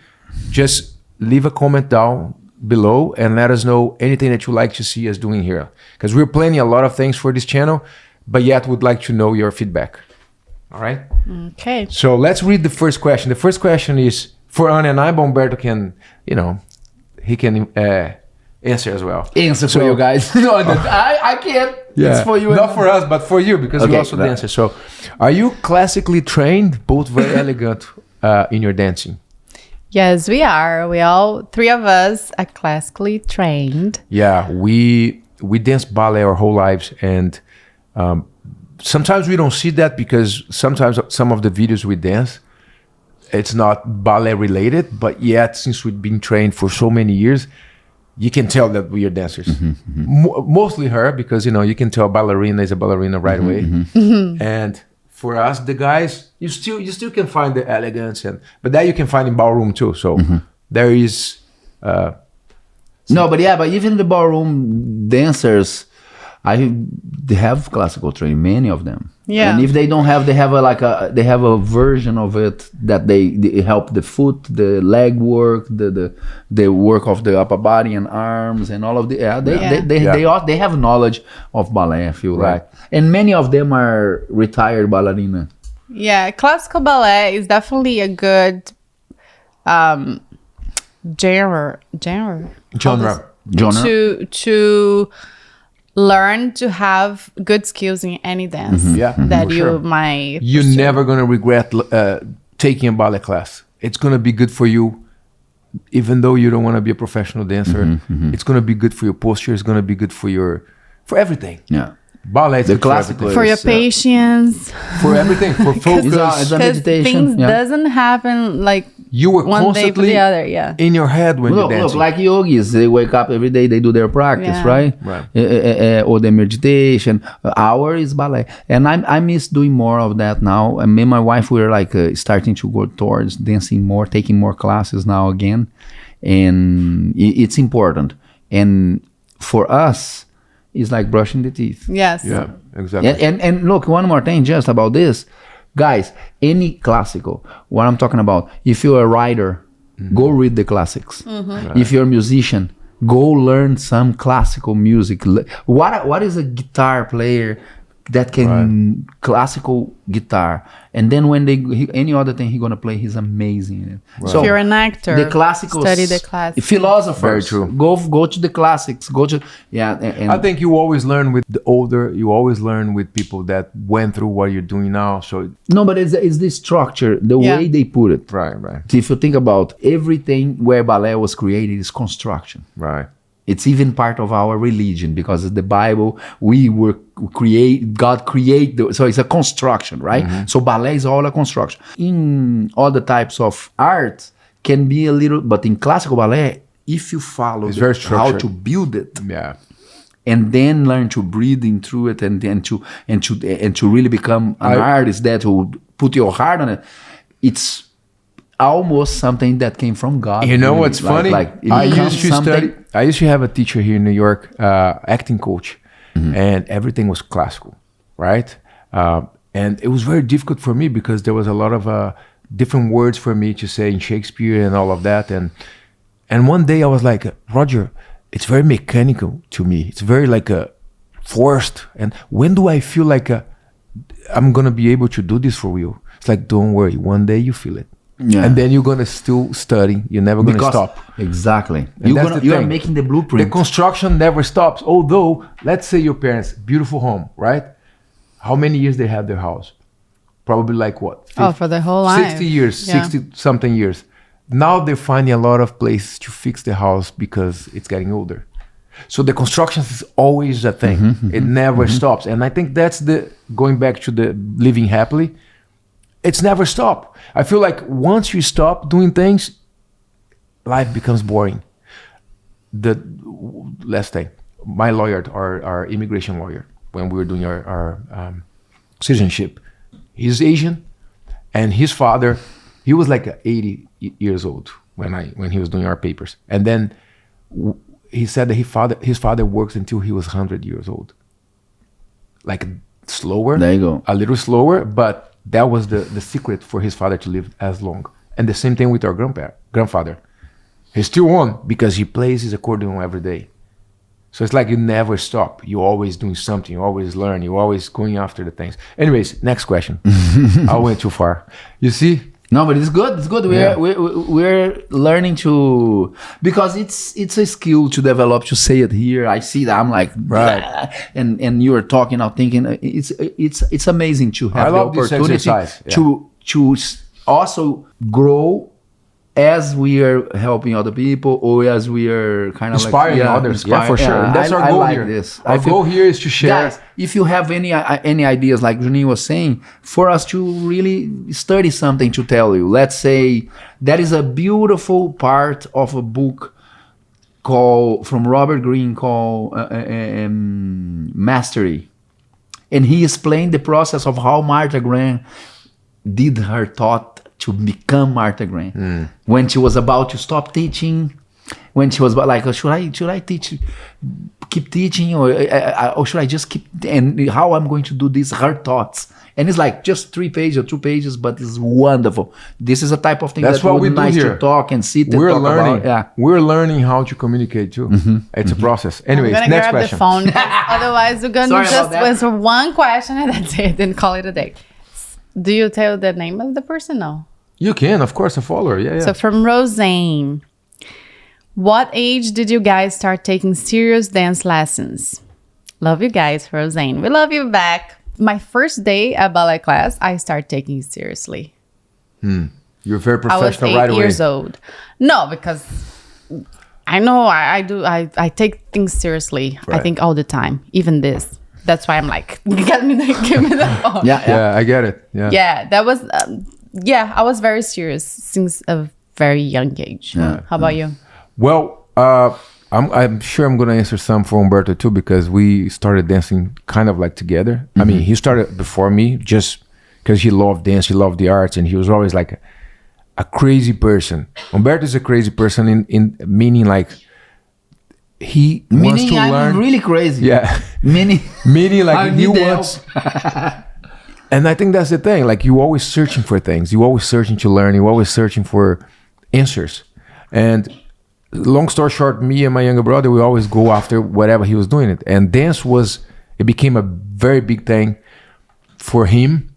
just leave a comment down below and let us know anything that you like to see us doing here. Because we're planning a lot of things for this channel, but yet would like to know your feedback. All right? Okay. So let's read the first question. The first question is for Anna and I, but Humberto can, he can answer as well. Answer for you guys. No, I can't. Yeah. It's for you. Not for us, but for you, because we also dancer. So, are you classically trained, both very elegant in your dancing? Yes, we are. Three of us are classically trained. Yeah, we dance ballet our whole lives, and sometimes we don't see that because sometimes some of the videos we dance, it's not ballet related, but yet since we've been trained for so many years, you can tell that we are dancers. Mostly her, because you can tell ballerina is a ballerina right away. And for us, the guys, you still can find the elegance, but that you can find in ballroom too. So there is. But even the ballroom dancers, they have classical training. Many of them. Yeah. And if they don't have, they have a version of it that they help the foot, the leg work, the work of the upper body and arms and all of the they have knowledge of ballet, I feel like. And many of them are retired ballerina. Yeah, classical ballet is definitely a good genre to learn to have good skills in any dance that you might you're pursue. Never going to regret taking a ballet class. It's going to be good for you even though you don't want to be a professional dancer. It's going to be good for your posture. It's going to be good for everything. Ballet is The good for classical everything. For your patience. For everything, for focus. It's a Because meditation. things yeah. doesn't happen like You were one day for constantly the other. Yeah. in your head when Look, you're dancing. like yogis, they wake up every day, they do their practice, Yeah. right? Right. Or the meditation. Our is ballet, and I miss doing more of that now. And me and my wife, we're like starting to go towards dancing more, taking more classes now again, and it's important. And for us, it's like brushing the teeth. Yes. Yeah, exactly. And look, one more thing just about this. Guys, any classical, what I'm talking about, if you're a writer, go read the classics. If you're a musician, go learn some classical music. What is a guitar player that can classical guitar? And then when any other thing he's gonna play, he's amazing in it. So If you're an actor, the classicals, study the classics. philosophers, Very true. go to the classics. And I think you always learn with the older. You always learn with people that went through what you're doing now. So no, but it's the structure, the Yeah. way they put it. right. If you think about everything where ballet was created is construction. It's even part of our religion because the Bible, God created, so it's a construction, right? So ballet is all a construction. In other types of art can be a little, but in classical ballet, if you follow It's very how structured. to build it, Yeah. and then learn to breathe in through it and to really become an artist that will put your heart on it, it's almost something that came from God. You know really. what's funny? it I becomes used to something- study. I used to have a teacher here in New York, acting coach, and everything was classical, right? And it was very difficult for me because there was a lot of different words for me to say in Shakespeare and all of that. And one day I was like, Roger, it's very mechanical to me. It's very like forced. And when do I feel like I'm gonna be able to do this for real? It's like, don't worry. One day you feel it. Yeah. And then you're gonna still study. You're never gonna Because- stop. Exactly. And that's the You are thing. making the blueprint. The construction never stops. Although, let's say your parents, beautiful home, right? How many years they had their house? Probably like what? For the whole life. 60 years, Yeah. 60 something years. Now they're finding a lot of places to fix the house because it's getting older. So the construction is always a thing. It never stops. And I think that's going back to the living happily. It's never stop. I feel like once you stop doing things, life becomes boring. The last thing, my lawyer, our immigration lawyer, when we were doing our citizenship, he's Asian, and his father, he was like 80 years old when he was doing our papers, and then he said that his father works until he was 100 years old, like slower. There you go. A little slower, but that was the secret for his father to live as long. And the same thing with our grandfather. He's still on because he plays his accordion every day. So it's like you never stop. You're always doing something. You always learn. You're always going after the things. Anyways, next question. I went too far. You see? No, but it's good. It's good. We're learning to, because it's a skill to develop, to say it here. I see that I'm like, Right. and you're talking out thinking. It's amazing to have I the love this opportunity exercise. Yeah. to also grow as we are helping other people, or as we are kind of Inspiring others. Yeah, for sure. And that's our goal like here. This. Our goal here is to share. Guys, if you have any ideas, like Juninho was saying, for us to really study something to tell you. Let's say that is a beautiful part of a book from Robert Greene called Mastery. And he explained the process of how Martha Graham did her thought to become Martha Graham. When she was about to stop teaching, when she was like, should I keep teaching, or should I just keep, and how I'm going to do this, her thoughts. And it's like just 3 pages or 2 pages, but it's wonderful. This is a type of thing That's that what would we be do nice here. to talk and sit and We're talk learning. about. Yeah. We're learning how to communicate too. It's a process. I'm Anyways, gonna next grab question. the phone. 'Cause otherwise, we're gonna Sorry just about that. answer one question and that's it, and call it a day. Do you tell the name of the person? No. You can, of course, a follower. Yeah. So from Rosane, what age did you guys start taking serious dance lessons? Love you guys, Rosane. We love you back. My first day at ballet class, I started taking it seriously. You're very I was professional 8 right away. years old. No, because I know I take things seriously. I Right. think all the time, even this. that's why I'm like, give me the phone. Yeah, I get it. Yeah. That was, I was very serious since a very young age. How about you? Well, I'm sure I'm gonna answer some for Humberto too, because we started dancing kind of like together. I mean, he started before me just because he loved dance, he loved the arts, and he was always like a crazy person. Humberto is a crazy person in meaning like he wants to I'm learn. really crazy. Yeah, Meaning like I he need the wants. And I think that's the thing. Like you always searching for things. You always searching to learn. You always searching for answers. And long story short, me and my younger brother, we always go after whatever he was doing it. And dance it became a very big thing for him.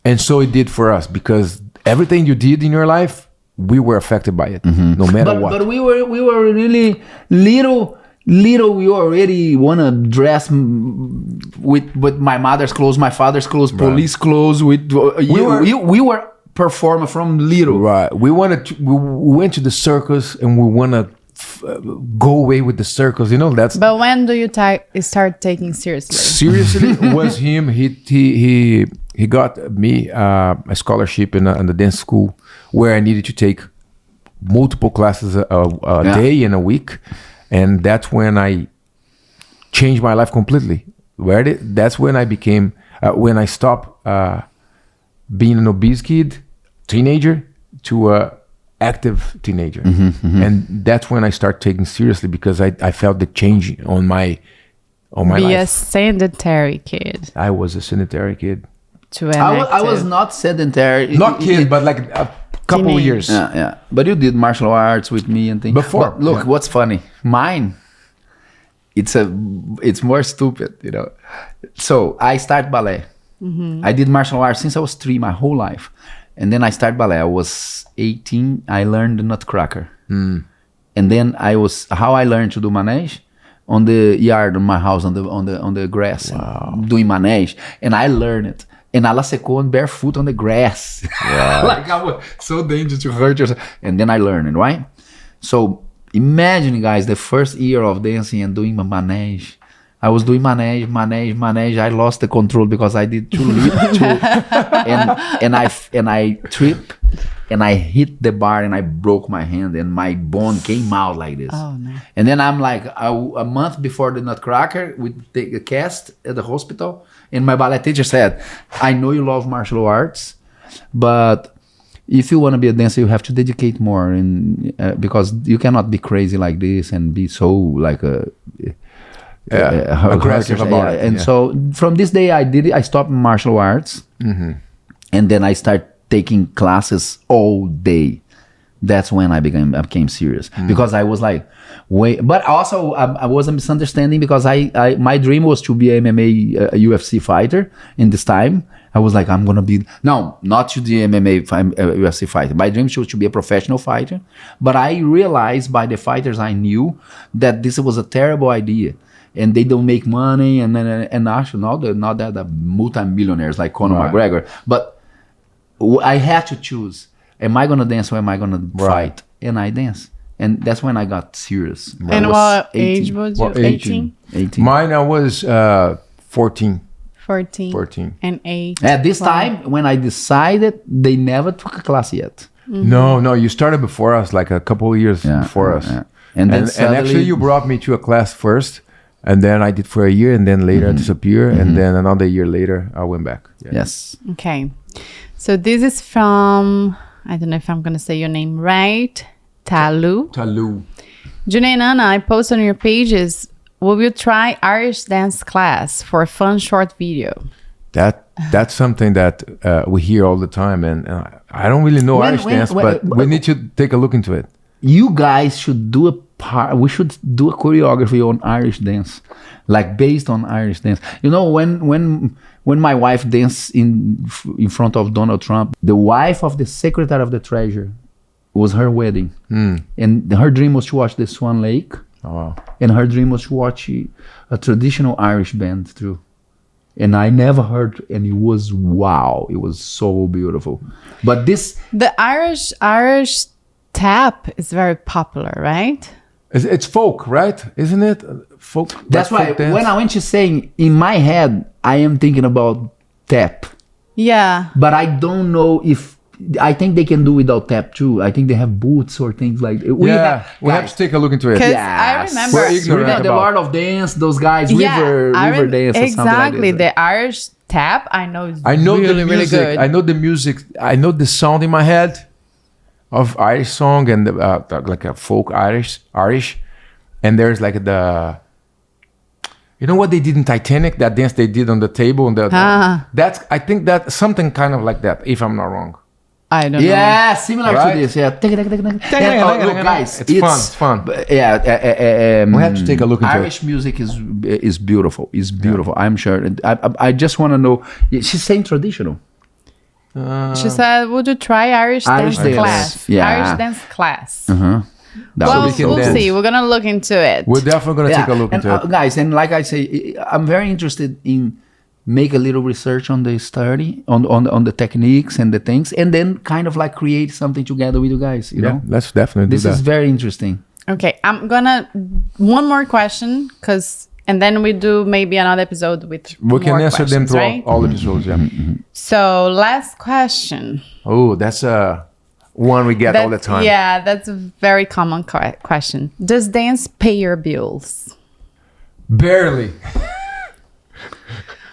And so it did for us, because everything you did in your life, we were affected by it, no matter what. But we were really little. We already wanna dress with my mother's clothes, my father's clothes, police clothes. We were performing from little. Right. We went to the circus, and we wanna go away with the circus. You know, that's. But when do you start taking seriously? Seriously, was him. He got me a scholarship in the dance school where I needed to take multiple classes a day and a week. And that's when I changed my life completely. That's when I became, when I stopped being an obese kid, teenager, to a active teenager. And that's when I started taking seriously, because I felt the change on my life. Be a sedentary kid. I was a sedentary kid. I was not sedentary. Not kid, but like a couple of years. Yeah. But you did martial arts with me and things. Before. But look, what's funny? Mine, it's more stupid, you know. So I started ballet. I did martial arts since I was 3, my whole life. And then I started ballet. I was 18. I learned the Nutcracker. And then how I learned to do manège on the yard of my house, on the grass, doing manège. And I learned it. And ala secou on barefoot on the grass. Like I was so dangerous to hurt yourself. And then I learned it, right? So imagine, guys, the first year of dancing and doing manège. I was doing manège. I lost the control because I did too little. And I tripped and I hit the bar and I broke my hand and my bone came out like this. Oh, no. And then I'm like a month before the Nutcracker, we take a cast at the hospital. And my ballet teacher said, I know you love martial arts, but if you want to be a dancer, you have to dedicate more, because you cannot be crazy like this and be so like aggressive about it. And so from this day I stopped martial arts, and then I started taking classes all day. That's when I became serious, because I was like, but also I was a misunderstanding, because I my dream was to be a MMA UFC fighter. In this time I was like, I'm gonna be, no, not to the MMA UFC fighter. My dream was to be a professional fighter, but I realized by the fighters I knew that this was a terrible idea, and they don't make money, and actually not that the multi-millionaires like Conor McGregor, but I had to choose. Am I gonna dance or am I gonna fight? And I dance, and that's when I got serious. And what age was you? 18? 18. Mine, I was 14. 14. And 8. At this time, when I decided, they never took a class yet. No, you started before us, like a couple of years before us. Yeah. And then and actually you brought me to a class first, and then I did for a year, and then later I disappeared, and then another year later I went back. Yes. Okay. So this is from, I don't know if I'm going to say your name right, Talu. June and Anna, I post on your pages, will you try Irish dance class for a fun short video? That's something that we hear all the time, and I don't really know Irish dance, but we need to take a look into it. You guys should do we should do a choreography on Irish dance, like based on Irish dance. You know, when my wife danced in front of Donald Trump, the wife of the Secretary of the Treasury, was her wedding, and her dream was to watch the Swan Lake. Oh, wow. And her dream was to watch a traditional Irish band too. And I never heard, and it was wow, it was so beautiful. But the Irish tap is very popular, right? It's folk, right? Isn't it? Folk. That's like why folk dance? when I went to saying, in my head, I am thinking about tap. Yeah. But I don't know if I think they can do without tap too. I think they have boots or things like we have to take a look into it. Because Yes. I remember. We're ignorant the about- Lord of Dance, those guys, Yeah, river dance or exactly. something like this. The Irish tap, I know is I know really, the really music. good. I know the music. I know the sound in my head of Irish song and like a folk Irish, and there's like the. You know what they did in Titanic? That dance they did on the table and that's I think that something kind of like that. If I'm not wrong. I don't know. Yeah, similar Right? to this. Yeah. And, look, guys, It's fun. It's fun. Yeah, We have to take a look into Irish music is beautiful. It's beautiful. I'm sure. And I just want to know. She's saying traditional. She said, "Would you try Irish dance dance. class? Yeah. Irish dance class." That Well, would be we'll dance. see. We're gonna look into it. We're definitely gonna take a look and, into it. guys, and like I say, I'm very interested in make a little research on the study, on the techniques and the things, and then kind of like create something together with you guys. You Yeah, know, let's definitely do this that. is very interesting. Okay, I'm gonna one more question, and then we do maybe another episode with We can more answer them questions, through right? all episodes. Yeah. So last question. Oh, that's one we get all the time. Yeah, that's a very common question. Does dance pay your bills? Barely.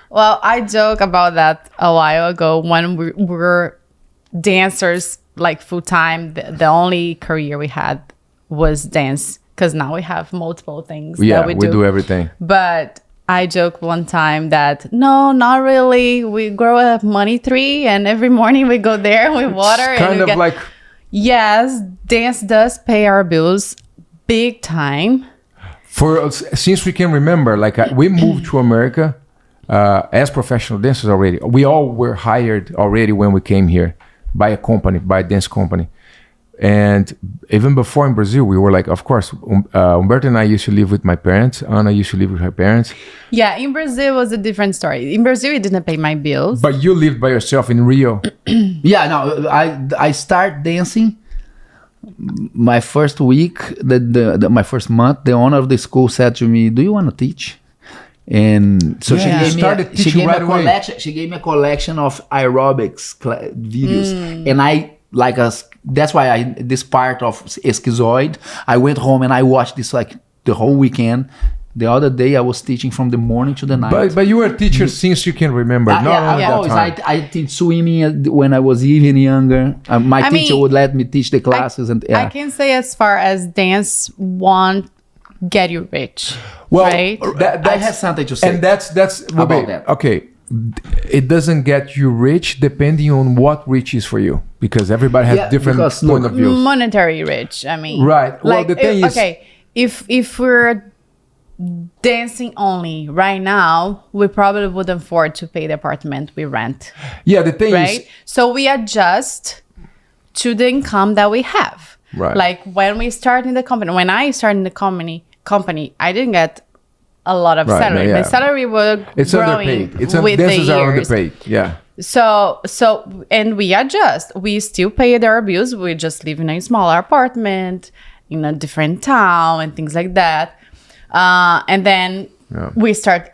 Well, I joke about that a while ago when we were dancers, like full time. The only career we had was dance, because now we have multiple things Yeah, that we we do everything. But I joked one time that no, not really. We grow a money tree, and every morning we go there with water. It's kind and we of like yes, dance does pay our bills big time. since we can remember, like we moved to America as professional dancers already. We all were hired already when we came here by a company, by a dance company. And even before in Brazil, we were like, of course, Humberto and I used to live with my parents. Anna used to live with her parents. Yeah, in Brazil was a different story. In Brazil, it didn't pay my bills. But you lived by yourself in Rio. Yeah, no, I start dancing. My first week, my first month, the owner of the school said to me, "Do you want to teach?" And so Yeah. she Started teaching right away. She gave me a collection of aerobics videos, and I like us. That's why this part of Esquizoid. I went home and I watched this like the whole weekend. The other day I was teaching from the morning to the night. But you were a teacher since you can remember. Not only that always. time. I teach swimming when I was even younger. My I teacher mean, would let me teach the classes, and I can say as far as dance won't get you rich, Well, right? I have something to say. And that's About wait, that. Okay, it doesn't get you rich depending on what rich is for you, because everybody has Yeah, different because, point look, of views. Monetary rich. I mean, Right. Well, the thing is- okay, if we're dancing only right now, we probably wouldn't afford to pay the apartment we rent, Yeah, the thing right? is, So we adjust to the income that we have. Right. Like when we start in the company, when I started in the company, I didn't get a lot of Right, salary. no, My yeah. salary was it's growing underpaid. It's with the dances are years. underpaid. Yeah. So and we adjust. We still pay their bills. We just live in a smaller apartment in a different town and things like that. And then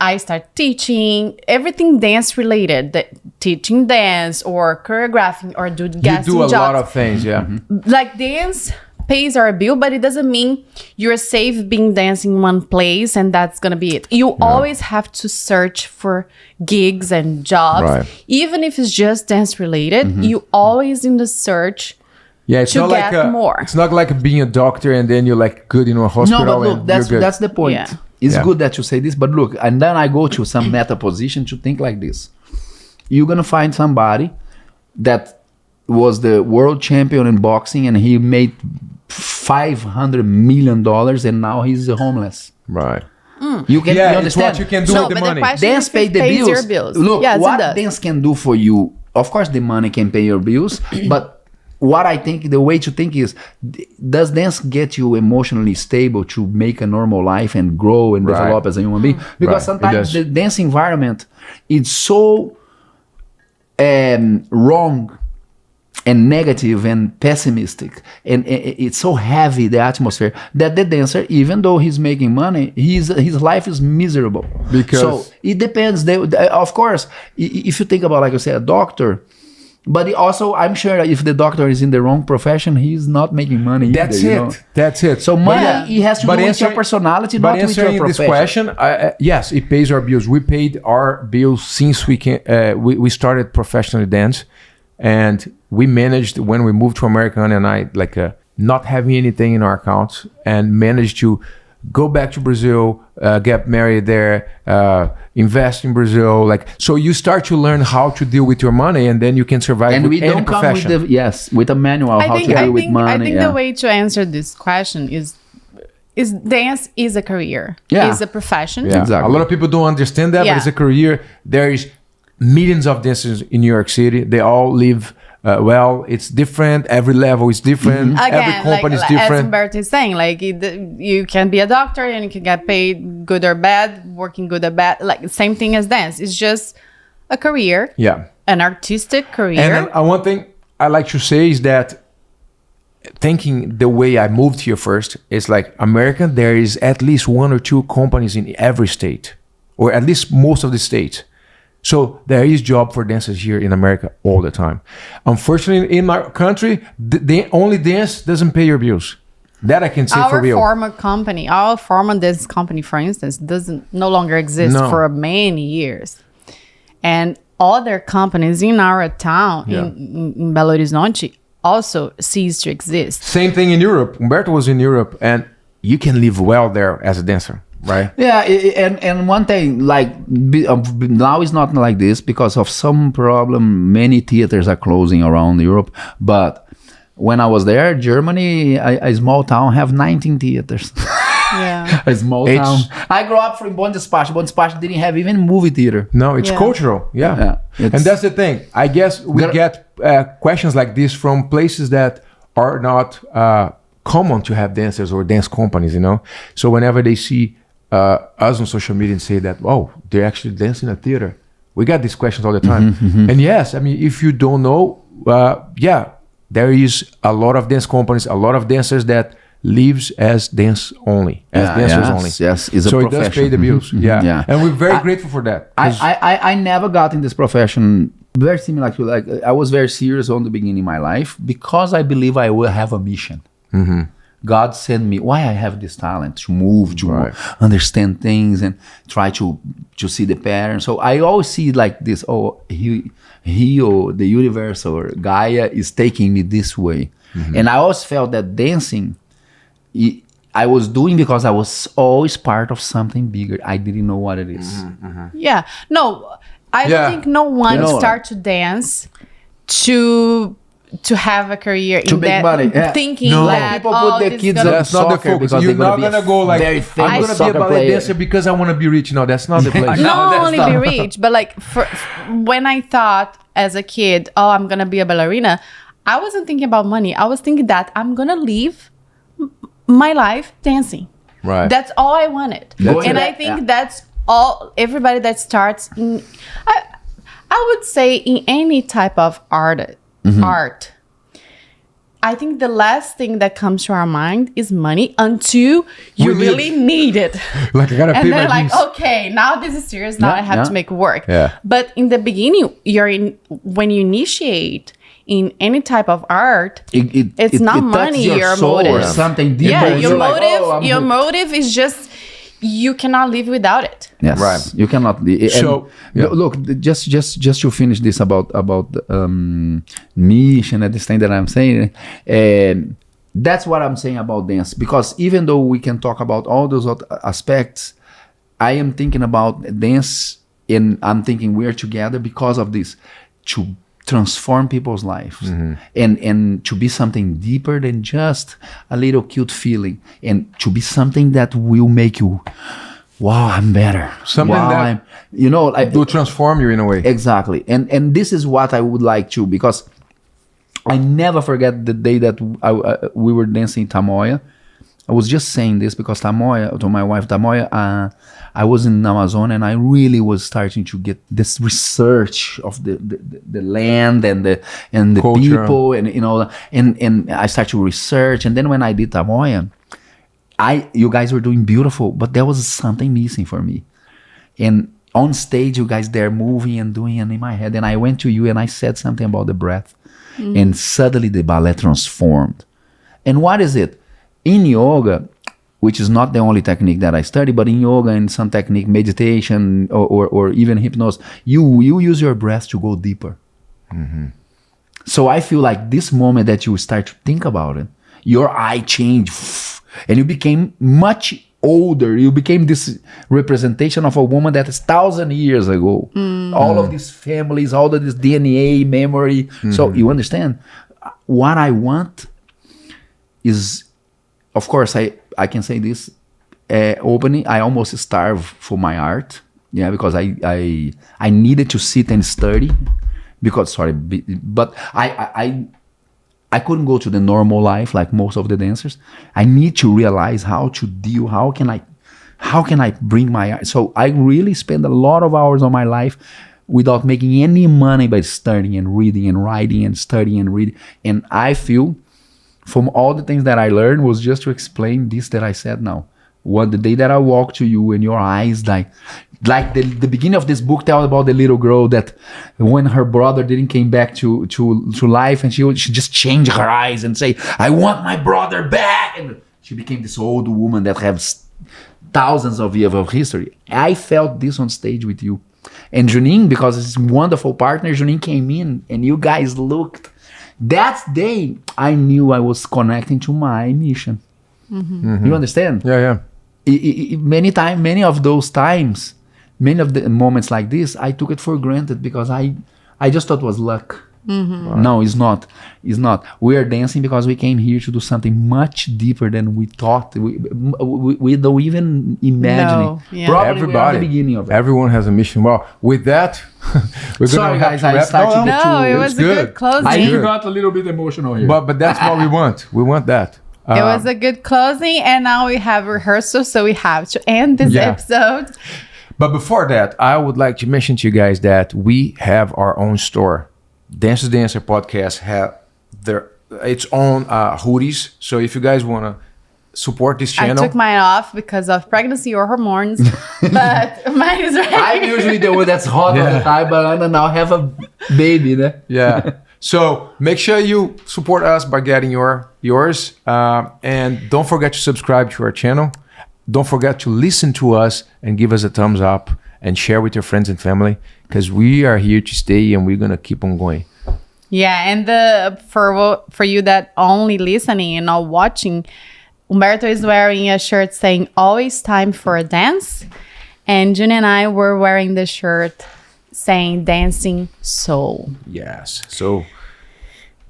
I start teaching everything dance related, teaching dance or choreographing or You guesting do a jobs. lot of things. Yeah. Like dance pays our bill, but it doesn't mean you're safe being dancing in one place and that's gonna be it. You always have to search for gigs and jobs, Right. even if it's just dance related. You always in the search. Yeah, it's To not like get more. It's not like being a doctor and then you're like good in a hospital. no, but look, and that's you're good. the point. Yeah. It's Yeah. good that you say this, but look, and then I go to some meta position to think like this. You're gonna find somebody that was the world champion in boxing and he made $500 million and now he's homeless. right. You can Yeah, you it's understand? what you can do No, with the but the money. question- Dance If pay it the pays bills. your bills. Look, Yes, it what does. dance can do for you. Of course, the money can pay your bills, but what I think the way to think is, does dance get you emotionally stable to make a normal life and grow and Right. develop as a human being? Because Right, it sometimes does. the dance environment is so wrong and negative and pessimistic, and it's so heavy, the atmosphere, that the dancer, even though he's making money, his life is miserable. Because so it depends. Of course, if you think about, like I said, a doctor, but also I'm sure that if the doctor is in the wrong profession, he's not making money. That's either, it. You know? That's it. So money, it has to do with your personality, not with your answering this profession. question, yes, it pays our bills. We paid our bills since we started professionally dance, and we managed when we moved to America, and I not having anything in our accounts, and managed to go back to Brazil, get married there, invest in Brazil. So you start to learn how to deal with your money, and then you can survive And with we any don't come profession. with a manual how to deal with money. I think the way to answer this question is dance is a career. Yeah. Is a profession. Yeah. Exactly. A lot of people don't understand that, Yeah. but it's a career. There is millions of dancers in New York City. They all live well. It's different. Every level is different. Again, Every company is as different. Humberto is saying, you can be a doctor and you can get paid good or bad, working good or bad. Same thing as dance. It's just a career. Yeah. An artistic career. And one thing I like to say is that thinking the way I moved here first, it's like American, there is at least one or two companies in every state, or at least most of the states. So there is job for dancers here in America all the time. Unfortunately, in my country, the only dance doesn't pay your bills. That I can say for real. Our former dance company, for instance, no longer exist for many years. And other companies in our town, in Belo Horizonte, also ceased to exist. Same thing in Europe. Humberto was in Europe, and you can live well there as a dancer. Right. Yeah, and one thing, now it's not like this because of some problem. Many theaters are closing around Europe. But when I was there, Germany, a small town, have 19 theaters. Yeah. A small town. I grew up from Bondespacho. Bondespacho didn't have even movie theater. No, it's cultural. Yeah. And that's the thing. I guess we get questions like this from places that are not common to have dancers or dance companies, So whenever they see us on social media and say that, oh, they're actually dancing in a theater. We got these questions all the time. And yes, I mean, if you don't know, there is a lot of dance companies, a lot of dancers that lives as dance only, as dancers only. Yes, it's so a it profession. does pay the bills. Yeah. And we're very grateful for that. I never got in this profession very similar to I was very serious on the beginning of my life because I believe I will have a mission. God sent me. Why I have this talent to move, to understand things, and try to see the pattern. So I always see like this. Oh, he or the universe or Gaia is taking me this way, and I always felt that dancing, I was doing because I was always part of something bigger. I didn't know what it is. Yeah. No, I don't think no one start to dance to have a career to in make that, money. Yeah. thinking Like that people put their kids on that's not the soccer focus. because You're they're not gonna go like very I'm famous gonna be a ballet player. dancer because I want to be rich. No, that's not the place. not only be rich, but when I thought as a kid, oh, I'm gonna be a ballerina, I wasn't thinking about money. I was thinking that I'm gonna live my life dancing. Right. That's all I wanted. I think that's all. Everybody that starts in, I would say in any type of art. I think the last thing that comes to our mind is money until you really need it. Like I gotta pay And my they're like, bills. okay, now this is serious. Now I have to make work. Yeah. But in the beginning, when you initiate in any type of art, it's not money. Your soul motive, or something deeper. yeah, and your you're like, motive. oh, I'm your hooked. motive is just you cannot live without it. Yes, Right. You cannot. So, look, just to finish this about mission and this thing that I'm saying, that's what I'm saying about dance. Because even though we can talk about all those other aspects, I am thinking about dance, and I'm thinking we're together because of this, to transform people's lives and to be something deeper than just a little cute feeling, and to be something that will make you, wow, I'm better. Something that will transform you in a way. Exactly. And this is what I would like to, because I never forget the day that we were dancing in Tamoya, I was just saying this because Tamoya, to my wife Tamoya, I was in Amazon and I really was starting to get this research of the land and the Culture. people and and I started to research, and then when I did Tamoya, you guys were doing beautiful, but there was something missing for me. And on stage, you guys there moving and doing, and in my head, and I went to you and I said something about the breath, and suddenly the ballet transformed. And what is it? In yoga, which is not the only technique that I study, but in yoga and some technique, meditation or even hypnosis, you use your breath to go deeper. So I feel like this moment that you start to think about it, your eye changed and you became much older. You became this representation of a woman that is 1,000 years ago. All of these families, all of this DNA memory. So you understand? What I want is, of course, I can say this openly. I almost starve for my art, because I needed to sit and study, but I couldn't go to the normal life like most of the dancers. I need to realize how to deal. How can I bring my art? So I really spend a lot of hours on my life without making any money by studying and reading and writing and studying and reading. And I feel, from all the things that I learned, was just to explain this that I said now. The day that I walked to you and your eyes, like the beginning of this book tells about the little girl that when her brother didn't came back to life, and she just changed her eyes and say, I want my brother back. And she became this old woman that has thousands of years of history. I felt this on stage with you. And Juninho, because it's a wonderful partner, Juninho came in and you guys looked. That day, I knew I was connecting to my mission. You understand? Yeah. Many of those times, many of the moments like this, I took it for granted because I just thought it was luck. No, it's not. It's not. We are dancing because we came here to do something much deeper than we thought. We don't even imagine No, it. yeah. Probably Everybody, we're at the beginning of it. everyone has a mission. Well, with that, we're Sorry, gonna guys, have to I wrap. started No, it was a good closing. I It even got a little bit emotional here. But that's what we want. We want that. was a good closing, and now we have rehearsal, so we have to end this Yeah. episode. But before that, I would like to mention to you guys that we have our own store. Dance to Dancer podcast have its own hoodies. So if you guys want to support this channel, I took mine off because of pregnancy or hormones, but mine is right. I'm usually the one that's hot all the time, but I don't now have a baby. Né? yeah. So make sure you support us by getting yours, and don't forget to subscribe to our channel. Don't forget to listen to us and give us a thumbs up and share with your friends and family, because we are here to stay and we're gonna keep on going. Yeah, and for you that only listening and not watching, Humberto is wearing a shirt saying "Always time for a dance," and June and I were wearing the shirt saying "Dancing Soul." Yes. So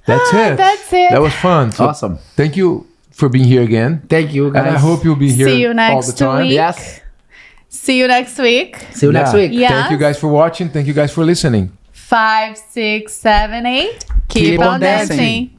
that's it. That's it. That was fun. So Awesome. Thank you for being here again. Thank you, guys. And I hope you'll be here See you all next the time. week. Yes. See you next week. See you next Yeah. week. Yeah. Thank you guys for watching. Thank you guys for listening. 5, 6, 7, 8. Keep Keep on on dancing. dancing.